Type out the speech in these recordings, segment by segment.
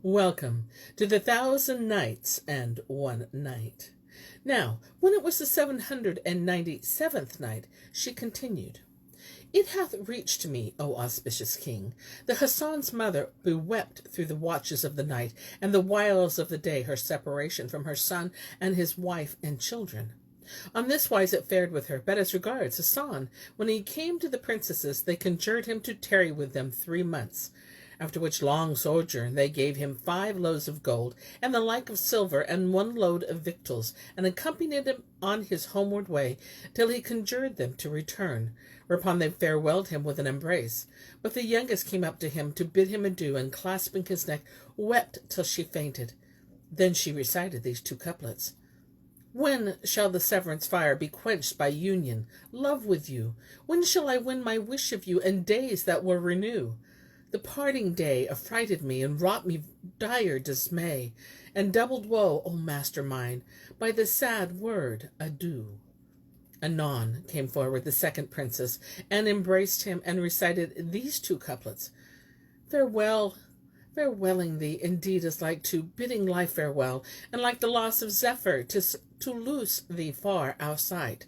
Welcome to the 1,000 Nights and One Night. Now, when it was the 797th night, she continued, It hath reached me, O auspicious king, that Hassan's mother bewept through the watches of the night and the wiles of the day her separation from her son and his wife and children. On this wise it fared with her, but as regards Hassan, when he came to the princesses, they conjured him to tarry with them 3 months. After which long sojourn they gave him 5 loads of gold, and the like of silver, and 1 load of victuals, and accompanied him on his homeward way, till he conjured them to return, whereupon they farewelled him with an embrace. But the youngest came up to him to bid him adieu, and clasping his neck, wept till she fainted. Then she recited these 2 couplets. When shall the severance fire be quenched by union, love with you? When shall I win my wish of you, and days that will renew? The parting day affrighted me, and wrought me dire dismay, and doubled woe, O master mine, by the sad word adieu. Anon came forward the second princess, and embraced him, and recited these 2 couplets. Farewell, farewelling thee, indeed, is like to bidding life farewell, and like the loss of Zephyr, to loose thee far outside.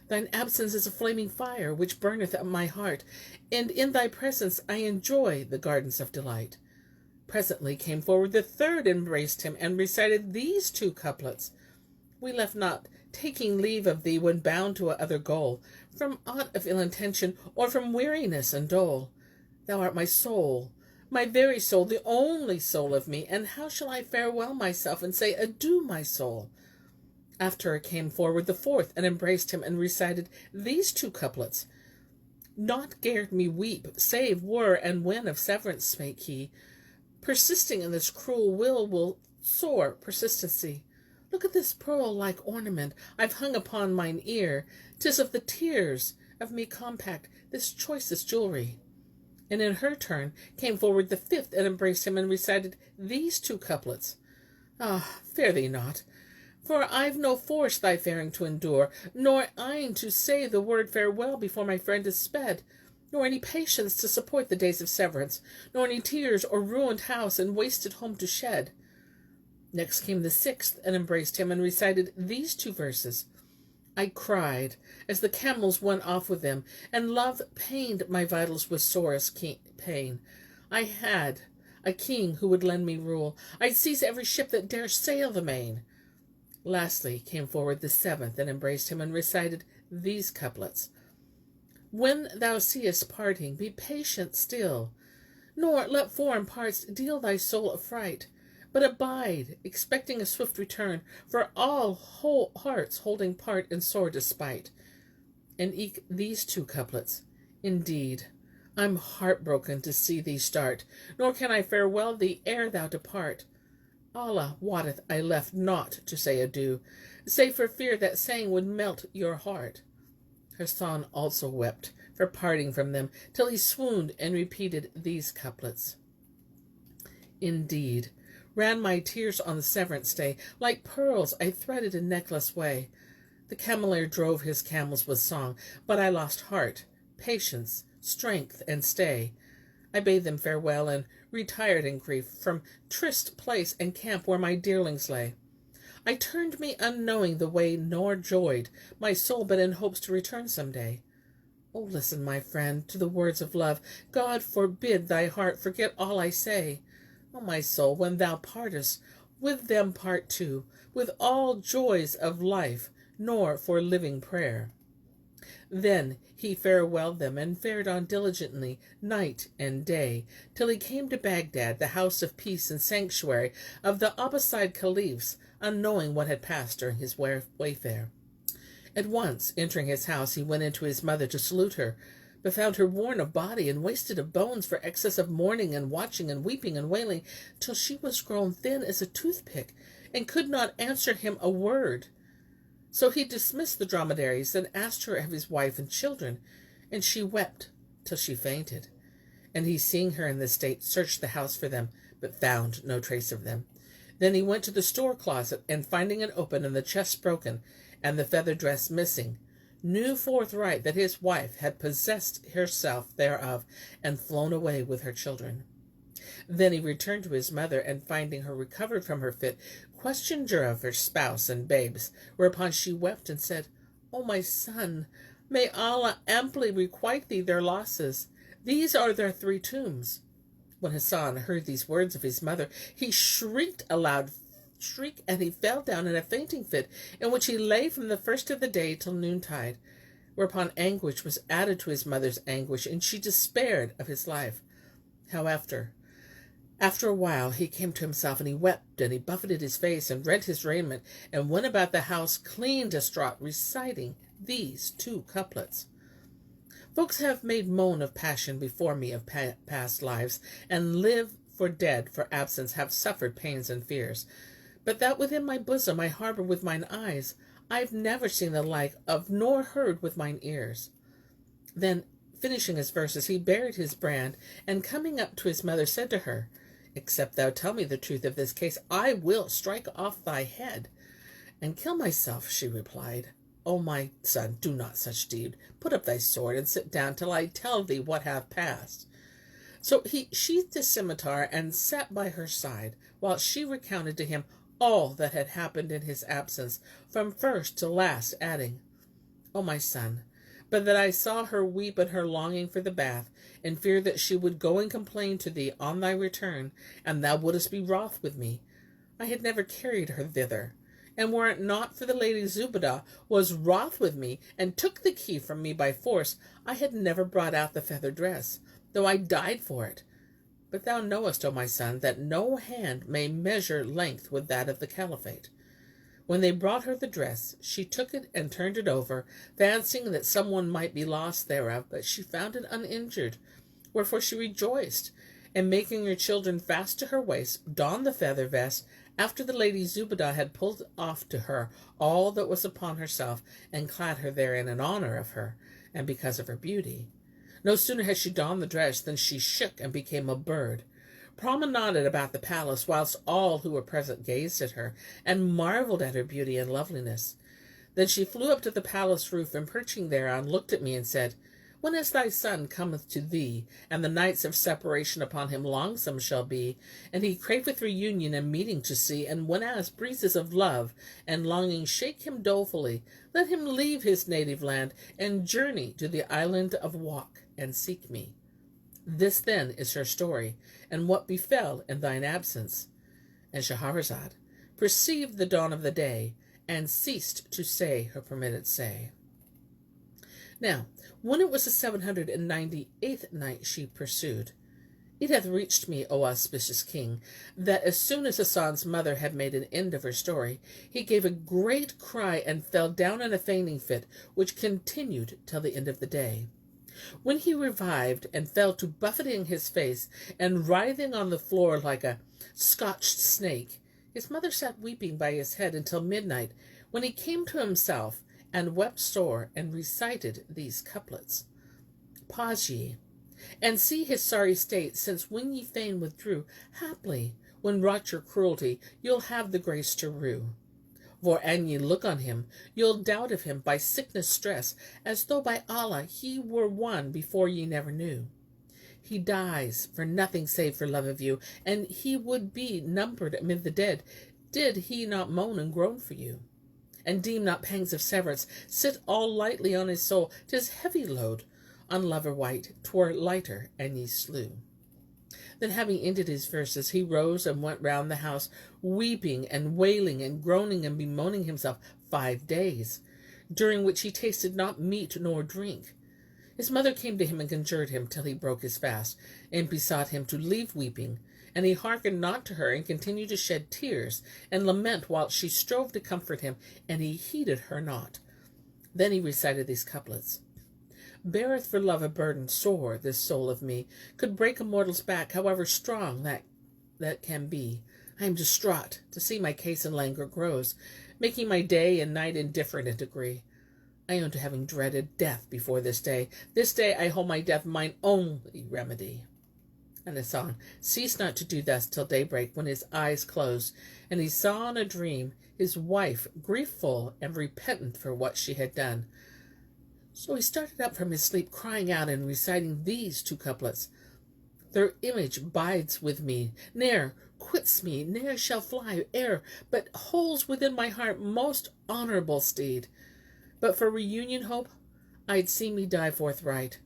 Thine absence is a flaming fire, which burneth at my heart, and in thy presence I enjoy the gardens of delight. Presently came forward the third, embraced him, and recited these 2 couplets. We left not taking leave of thee when bound to other goal, from aught of ill intention, or from weariness and dole. Thou art my soul, my very soul, the only soul of me, and how shall I farewell myself, and say adieu, my soul? After came forward the fourth, and embraced him, and recited these 2 couplets. Naught garred me weep, save were and when of severance spake he. Persisting in this cruel will sore persistency. Look at this pearl-like ornament I've hung upon mine ear. 'Tis of the tears of me compact, this choicest jewelry. And in her turn came forward the fifth, and embraced him, and recited these 2 couplets. Ah, fare thee not, for I've no force thy faring to endure, nor e'en to say the word farewell before my friend is sped, nor any patience to support the days of severance, nor any tears or ruined house and wasted home to shed. Next came the sixth, and embraced him, and recited these 2 verses. I cried as the camels went off with them, and love pained my vitals with sorest pain. I had a king who would lend me rule. I'd seize every ship that dare sail the main. Lastly came forward the 7th, and embraced him, and recited these couplets. When thou seest parting, be patient still, nor let foreign parts deal thy soul affright, but abide, expecting a swift return, for all whole hearts holding part in sore despite. And eke these 2 couplets. Indeed, I'm heartbroken to see thee start, nor can I farewell thee ere thou depart. Allah wotteth I left naught to say adieu, save for fear that saying would melt your heart. Hassan also wept for parting from them, till he swooned, and repeated these couplets. Indeed, ran my tears on the severance day, like pearls I threaded a necklace way. The cameleer drove his camels with song, but I lost heart, patience, strength, and stay. I bade them farewell, and retired in grief from tryst place and camp where my dearlings lay. I turned me unknowing the way, nor joyed my soul but in hopes to return some day. Oh, listen, my friend, to the words of love. God forbid thy heart forget all I say. O my soul, when thou partest, with them part too, with all joys of life, nor for living prayer. Then he farewelled them, and fared on diligently night and day, till he came to Baghdad, the house of peace and sanctuary of the Abbasid caliphs, unknowing what had passed during his wayfare. At once, entering his house, he went into his mother to salute her, but found her worn of body and wasted of bones for excess of mourning and watching and weeping and wailing, till she was grown thin as a toothpick, and could not answer him a word. So he dismissed the dromedaries, and asked her of his wife and children, and she wept till she fainted. And he, seeing her in this state, searched the house for them, but found no trace of them. Then he went to the store closet, and finding it open and the chest broken, and the feather dress missing, knew forthright that his wife had possessed herself thereof, and flown away with her children. Then he returned to his mother, and finding her recovered from her fit, questioned her of her spouse and babes, whereupon she wept and said, O my son, may Allah amply requite thee their losses. These are their 3 tombs. When Hassan heard these words of his mother, he shrieked a loud shriek, and he fell down in a fainting fit, in which he lay from the first of the day till noontide, whereupon anguish was added to his mother's anguish, and she despaired of his life. However, after a while he came to himself, and he wept, and he buffeted his face, and rent his raiment, and went about the house clean distraught, reciting these 2 couplets. Folks have made moan of passion before me of past lives, and live for dead for absence have suffered pains and fears. But that within my bosom I harbor with mine eyes, I've never seen the like of, nor heard with mine ears. Then, finishing his verses, he buried his brand, and coming up to his mother, said to her, Except thou tell me the truth of this case, I will strike off thy head, and kill myself, she replied. O my son, do not such deed. Put up thy sword, and sit down till I tell thee what hath passed. So he sheathed his scimitar, and sat by her side, while she recounted to him all that had happened in his absence, from first to last, adding, O my son, but that I saw her weep in her longing for the bath, in fear that she would go and complain to thee on thy return, and thou wouldest be wroth with me, I had never carried her thither. And were it not for the lady Zubaydah was wroth with me, and took the key from me by force, I had never brought out the feather dress, though I died for it. But thou knowest, O my son, that no hand may measure length with that of the caliphate. When they brought her the dress, she took it and turned it over, fancying that some one might be lost thereof, but she found it uninjured, wherefore she rejoiced, and making her children fast to her waist, donned the feather vest, after the lady Zubaydah had pulled off to her all that was upon herself, and clad her therein in honor of her, and because of her beauty. No sooner had she donned the dress than she shook and became a bird, promenaded about the palace, whilst all who were present gazed at her, and marveled at her beauty and loveliness. Then she flew up to the palace roof, and perching thereon, looked at me and said, When as thy son cometh to thee, and the nights of separation upon him longsome shall be, and he craveth reunion and meeting to see, and whenas breezes of love and longing shake him dolefully, let him leave his native land, and journey to the island of Wak, and seek me. This then is her story, and what befell in thine absence. And Shahrazad perceived the dawn of the day, and ceased to say her permitted say. Now, when it was the 798th night, she pursued, It hath reached me, O auspicious king, that as soon as Hassan's mother had made an end of her story, he gave a great cry and fell down in a fainting fit, which continued till the end of the day. When he revived and fell to buffeting his face and writhing on the floor like a scotched snake, his mother sat weeping by his head until midnight, when he came to himself, and wept sore, and recited these couplets. Pause ye, and see his sorry state, since when ye fain withdrew, haply, when wrought your cruelty, you'll have the grace to rue. For an ye look on him, you'll doubt of him by sickness stress, as though by Allah he were one before ye never knew. He dies for nothing save for love of you, and he would be numbered amid the dead, did he not moan and groan for you. And deem not pangs of severance sit all lightly on his soul, 'tis heavy load on lover white, 'twere lighter an ye slew. Then, having ended his verses, he rose and went round the house, weeping and wailing and groaning and bemoaning himself 5 days, during which he tasted not meat nor drink. His mother came to him and conjured him till he broke his fast, and besought him to leave weeping, and he hearkened not to her, and continued to shed tears and lament whilst she strove to comfort him, and he heeded her not. Then he recited these couplets. Beareth for love a burden sore, this soul of me, could break a mortal's back, however strong that can be. I am distraught to see my case in languor grows, making my day and night indifferent in degree. I own to having dreaded death before this day. This day I hold my death mine only remedy. And Hassan ceased not to do thus till daybreak, when his eyes closed, and he saw in a dream his wife grief-full and repentant for what she had done. So he started up from his sleep, crying out and reciting these 2 couplets. Their image bides with me, ne'er quits me, ne'er shall fly e'er, but holds within my heart most honorable steed. But for reunion hope, I'd see me die forthright,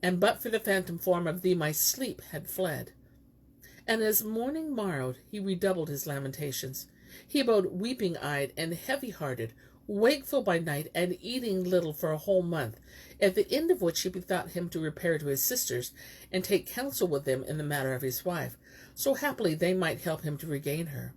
and but for the phantom form of thee my sleep had fled. And as morning morrowed, he redoubled his lamentations. He abode weeping-eyed and heavy-hearted, wakeful by night, and eating little for a whole month, at the end of which he bethought him to repair to his sisters, and take counsel with them in the matter of his wife, so happily they might help him to regain her.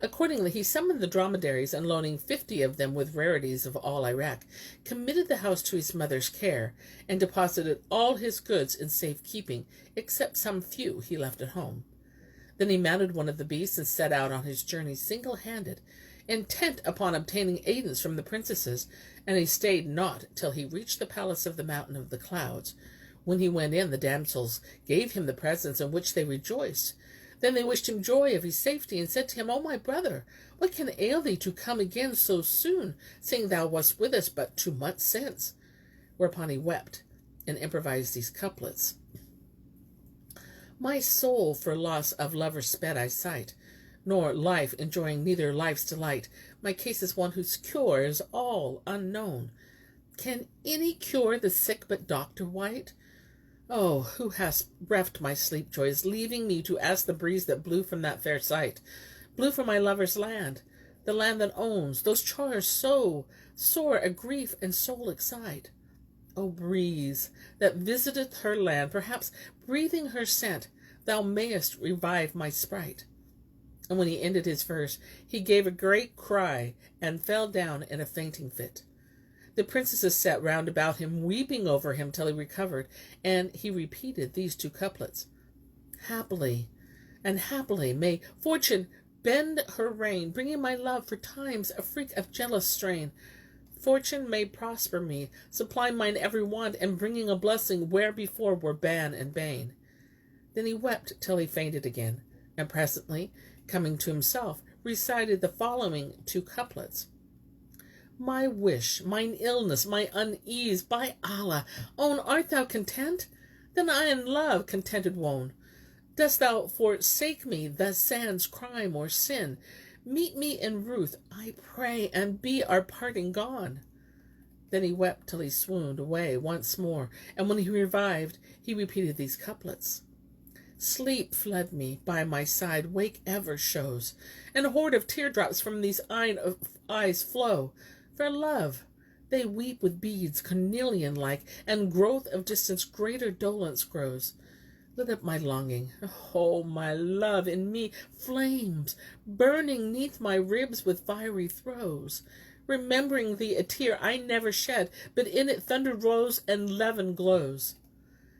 Accordingly, he summoned the dromedaries, and loading 50 of them with rarities of all Iraq, committed the house to his mother's care, and deposited all his goods in safe keeping, except some few he left at home. Then he mounted one of the beasts and set out on his journey single-handed, intent upon obtaining aidance from the princesses, and he stayed not till he reached the palace of the Mountain of the Clouds. When he went in, the damsels gave him the presents in which they rejoiced. Then they wished him joy of his safety, and said to him, O my brother, what can ail thee to come again so soon, seeing thou wast with us but 2 months since? Whereupon he wept, and improvised these couplets. My soul for loss of lover sped I sight, nor life enjoying neither life's delight. My case is one whose cure is all unknown. Can any cure the sick but Doctor White? Oh, who hast reft my sleep joys, leaving me to ask the breeze that blew from that fair sight, blew from my lover's land, the land that owns those charms so sore a grief and soul excite. O breeze that visiteth her land, perhaps breathing her scent, thou mayest revive my sprite. And when he ended his verse, he gave a great cry, and fell down in a fainting fit. The princesses sat round about him, weeping over him till he recovered, and he repeated these 2 couplets. Happily, and happily may fortune bend her rein, bringing my love for times a freak of jealous strain. Fortune may prosper me, supply mine every want, and bringing a blessing where before were ban and bane. Then he wept till he fainted again, and presently, coming to himself, recited the following 2 couplets. My wish, mine illness, my unease, by Allah, own, art thou content? Then I in love contented wone. Dost thou forsake me, thus sans crime or sin? Meet me in ruth, I pray, and be our parting gone. Then he wept till he swooned away once more, and when he revived, he repeated these couplets. Sleep fled me by my side, wake ever shows, and a horde of teardrops from these eyes flow. For love, they weep with beads cornelian-like, and growth of distance greater dolence grows. Lit up my longing, oh, my love in me flames, burning neath my ribs with fiery throes. Remembering thee a tear I never shed, but in it thunder rose and levin glows.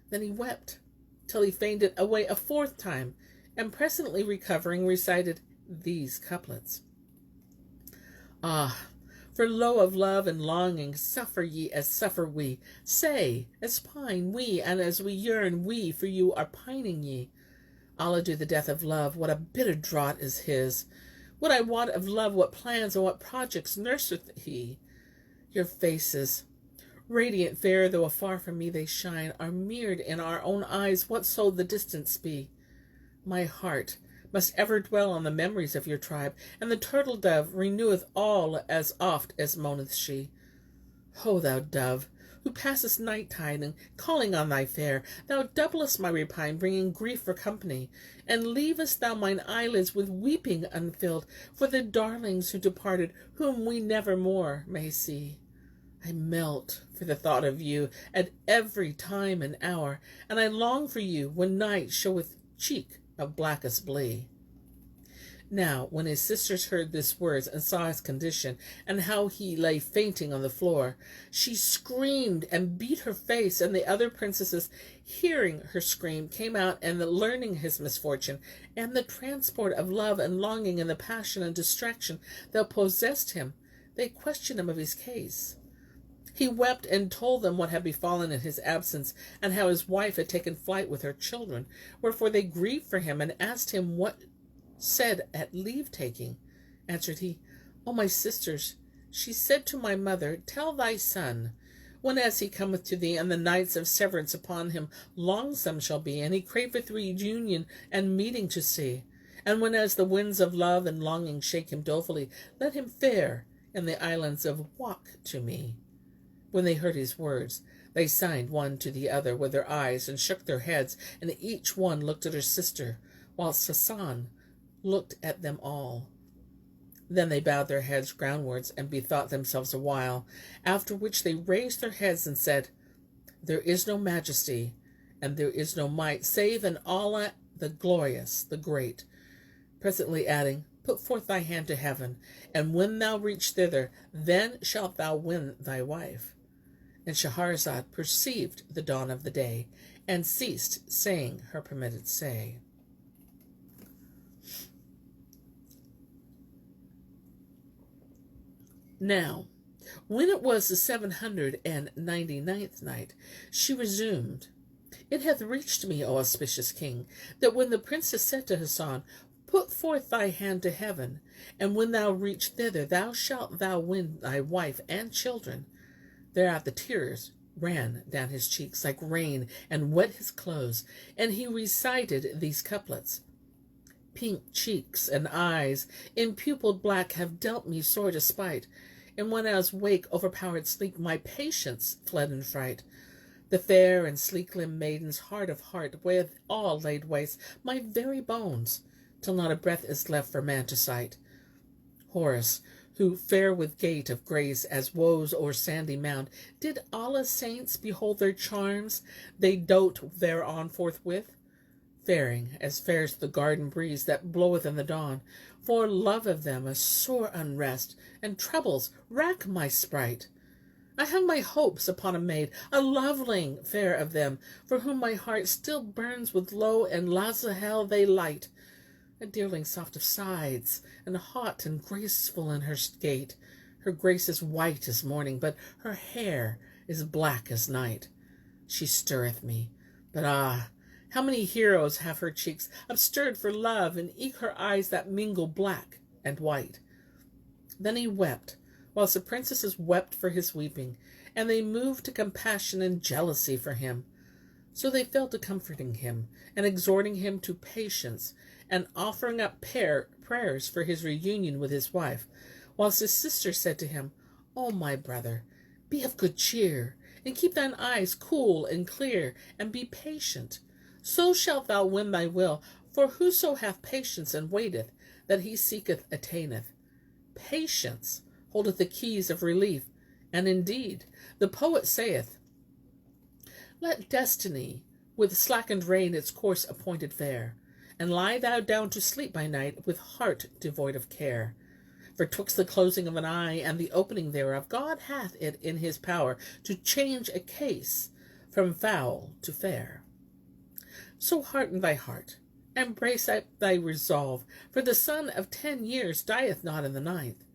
Then he wept till he fainted away a 4th time, and presently recovering recited these couplets. Ah, for lo of love and longing, suffer ye as suffer we. Say, as pine we, and as we yearn, we for you are pining ye. Allah do the death of love, what a bitter draught is his. What I want of love, what plans and what projects nurseth he. Your faces, radiant fair, though afar from me they shine, are mirrored in our own eyes, whatso the distance be. My heart must ever dwell on the memories of your tribe, and the turtle dove reneweth all as oft as moaneth she. O thou dove, who passest night-tide, and calling on thy fair, thou doublest my repine, bringing grief for company, and leavest thou mine eyelids with weeping unfilled, for the darlings who departed, whom we never more may see. I melt for the thought of you at every time and hour, and I long for you when night showeth cheek of blackest blee. Now, when his sisters heard these words and saw his condition, and how he lay fainting on the floor, she screamed and beat her face, and the other princesses, hearing her scream, came out, and learning his misfortune, and the transport of love and longing, and the passion and distraction that possessed him, they questioned him of his case. He wept and told them what had befallen in his absence, and how his wife had taken flight with her children, wherefore they grieved for him, and asked him what said at leave-taking. Answered he, O my sisters, she said to my mother, Tell thy son, Whenas he cometh to thee, and the nights of severance upon him longsome shall be, and he craveth reunion and meeting to see. And whenas the winds of love and longing shake him dolefully, let him fare in the islands of Walk to me. When they heard his words, they signed one to the other with their eyes, and shook their heads, and each one looked at her sister, whilst Hassan looked at them all. Then they bowed their heads groundwards, and bethought themselves a while, after which they raised their heads and said, There is no majesty, and there is no might, save in Allah the glorious, the great. Presently adding, Put forth thy hand to heaven, and when thou reach thither, then shalt thou win thy wife. And Shahrazad perceived the dawn of the day, and ceased saying her permitted say. Now, when it was the 799th night, she resumed, It hath reached me, O auspicious king, that when the princess said to Hassan, Put forth thy hand to heaven, and when thou reach thither, shalt thou win thy wife and children. Thereat the tears ran down his cheeks like rain, and wet his clothes, and he recited these couplets. Pink cheeks and eyes, impupilled black, have dealt me sore despite, and when I was wake, overpowered sleep, my patience fled in fright. The fair and sleek-limbed maiden's heart of heart, with all laid waste, my very bones, till not a breath is left for man to sight. Horace, who fair with gait of grace as woes o'er sandy mound, did Allah's saints behold their charms, they dote thereon forthwith, faring as fares the garden breeze that bloweth in the dawn. For love of them a sore unrest, and troubles rack my sprite. I hung my hopes upon a maid, a loveling fair of them, for whom my heart still burns with low and lazahel they light. A dearling soft of sides, and hot and graceful in her gait. Her grace is white as morning, but her hair is black as night. She stirreth me, but how many heroes have her cheeks upstirred for love, and eke her eyes that mingle black and white. Then he wept, whilst the princesses wept for his weeping, and they moved to compassion and jealousy for him. So they fell to comforting him, and exhorting him to patience, and offering up prayers for his reunion with his wife, whilst his sister said to him, O my brother, be of good cheer, and keep thine eyes cool and clear, and be patient. So shalt thou win thy will, for whoso hath patience and waiteth, that he seeketh attaineth. Patience holdeth the keys of relief, and indeed the poet saith, Let destiny with slackened rein its course appointed fare, and lie thou down to sleep by night with heart devoid of care. For 'twixt the closing of an eye and the opening thereof, God hath it in his power to change a case from foul to fair. So hearten thy heart, embrace thy resolve, for the son of 10 years dieth not in the 9th.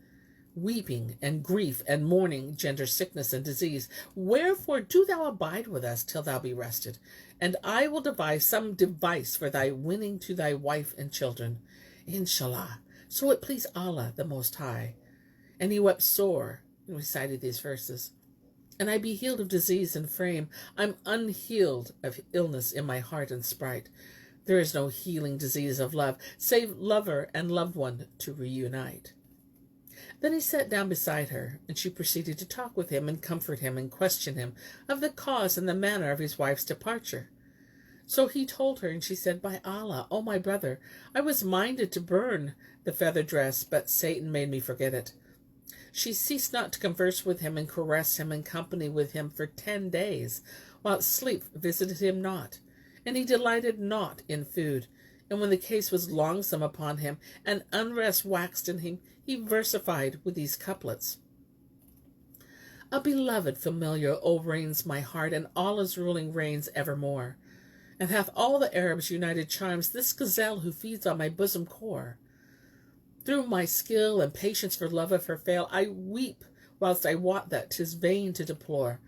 Weeping and grief and mourning gender sickness and disease. Wherefore do thou abide with us till thou be rested, and I will devise some device for thy winning to thy wife and children. Inshallah, so it please Allah the Most High. And he wept sore and recited these verses. And I be healed of disease and frame. I'm unhealed of illness in my heart and sprite. There is no healing disease of love, save lover and loved one to reunite. Then he sat down beside her, and she proceeded to talk with him and comfort him and question him of the cause and the manner of his wife's departure. So he told her, and she said, By Allah, O my brother, I was minded to burn the feather dress, but Satan made me forget it. She ceased not to converse with him and caress him and company with him for 10 days, whilst sleep visited him not, and he delighted not in food. And when the case was longsome upon him, and unrest waxed in him, he versified with these couplets. A beloved familiar, O reigns my heart, and Allah's ruling reigns evermore, and hath all the Arabs' united charms, this gazelle who feeds on my bosom core. Through my skill and patience for love of her fail, I weep whilst I wot that 'tis vain to deplore.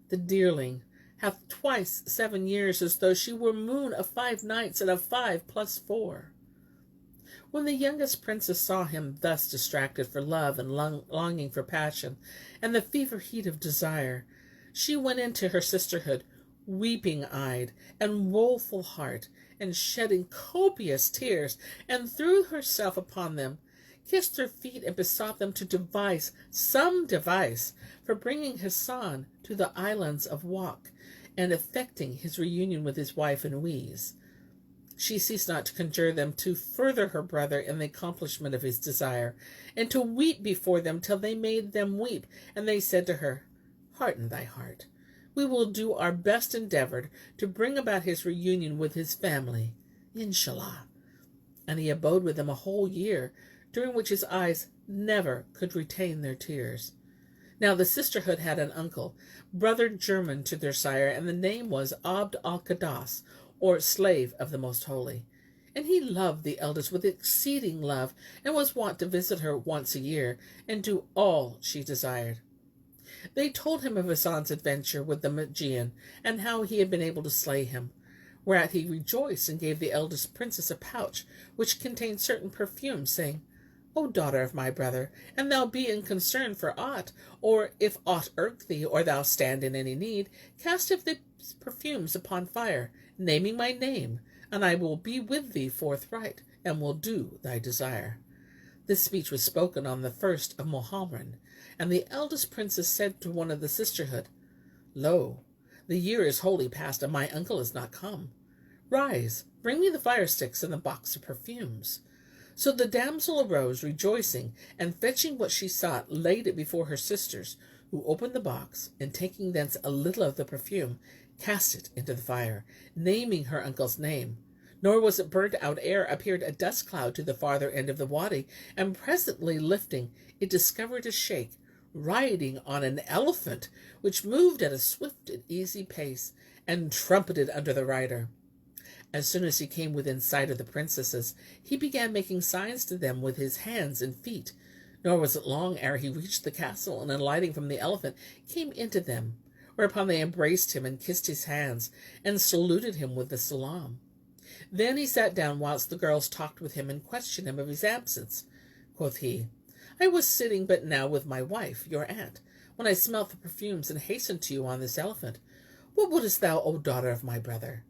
The dearling hath twice 7 years, as though she were moon of 5 nights, and of 5 plus 4. When the youngest princess saw him thus distracted for love and longing for passion, and the fever heat of desire, She went into her sisterhood, weeping-eyed and woeful heart, and shedding copious tears, and threw herself upon them, kissed their feet, and besought them to devise some device for bringing Hassan to the islands of Wak, and effecting his reunion with his wife and wees. She ceased not to conjure them to further her brother in the accomplishment of his desire, and to weep before them till they made them weep. And they said to her, Hearten thy heart. We will do our best endeavor to bring about his reunion with his family, Inshallah. And he abode with them a whole year, during which his eyes never could retain their tears. Now the sisterhood had an uncle, brother german to their sire, and the name was Abd al-Qadas, or slave of the Most Holy. And he loved the eldest with exceeding love, and was wont to visit her once a year, and do all she desired. They told him of Hassan's adventure with the Magian, and how he had been able to slay him, whereat he rejoiced, and gave the eldest princess a pouch, which contained certain perfumes, saying, O daughter of my brother, and thou be in concern for aught, or if aught irk thee, or thou stand in any need, cast of the perfumes upon fire, naming my name, and I will be with thee forthright, and will do thy desire. This speech was spoken on the 1st of Muharram, and the eldest princess said to one of the sisterhood, Lo, the year is wholly past, and my uncle is not come. Rise, bring me the fire sticks and the box of perfumes. So the damsel arose, rejoicing, and fetching what she sought, laid it before her sisters, who opened the box, and taking thence a little of the perfume, cast it into the fire, naming her uncle's name. Nor was it burnt out ere appeared a dust cloud to the farther end of the wadi, and presently lifting, it discovered a sheikh, riding on an elephant, which moved at a swift and easy pace, and trumpeted under the rider. As soon as he came within sight of the princesses, he began making signs to them with his hands and feet. Nor was it long ere he reached the castle, and alighting from the elephant, came into them, whereupon they embraced him and kissed his hands, and saluted him with the salam. Then he sat down whilst the girls talked with him and questioned him of his absence. Quoth he, I was sitting but now with my wife, your aunt, when I smelt the perfumes and hastened to you on this elephant. What wouldest thou, O daughter of my brother?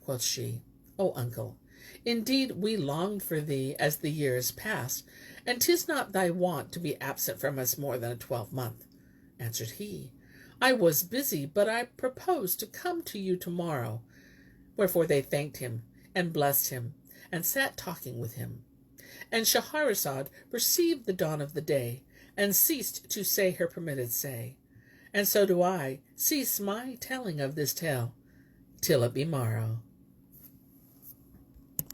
Quoth she, O uncle, indeed we longed for thee as the years passed, and 'tis not thy wont to be absent from us more than a 12-month. Answered he, I was busy, but I proposed to come to you tomorrow. Wherefore they thanked him, and blessed him, and sat talking with him. And Shahrazad perceived the dawn of the day, and ceased to say her permitted say. And so do I cease my telling of this tale, till it be morrow.